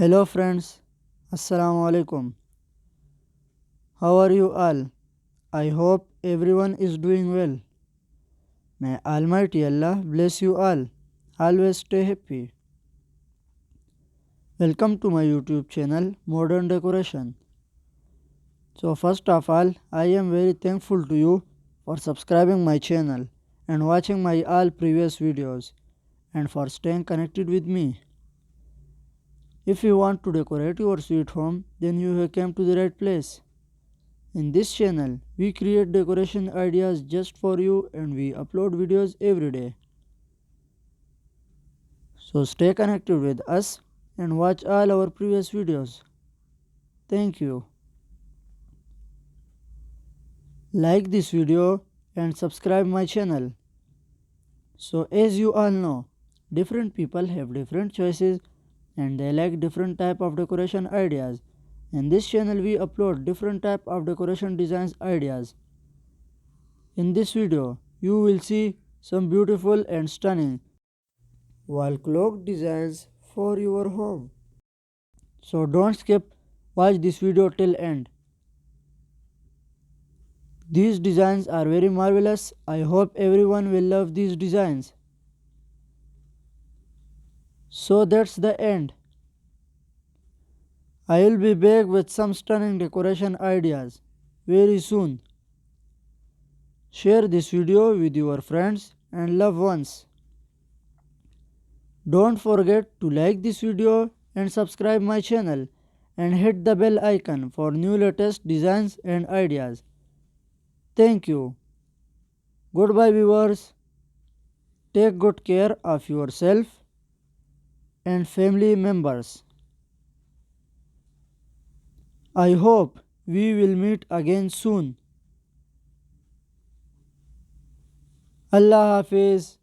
Hello friends, Assalamu alaikum. How are you all? I hope everyone is doing well. May Almighty Allah bless you all. Always stay happy. Welcome to my YouTube channel Modern Decoration. So first of all, I am very thankful to you for subscribing my channel and watching my all previous videos and for staying connected with me. If you want to decorate your sweet home, then you have come to the right place. In this channel, we create decoration ideas just for you and we upload videos every day. So stay connected with us and watch all our previous videos. Thank you. Like this video and subscribe my channel. So as you all know, different people have different choices and they like different type of decoration ideas. In this channel we upload different type of decoration designs ideas. In this video, you will see some beautiful and stunning wall clock designs for your home. So don't skip, watch this video till end. These designs are very marvelous. I hope everyone will love these designs. So that's the end. I will be back with some stunning decoration ideas very soon. Share this video with your friends and loved ones. Don't forget to like this video and subscribe my channel and hit the bell icon for new latest designs and ideas. Thank you. Goodbye viewers. Take good care of yourself and family members. I hope we will meet again soon. Allah Hafiz.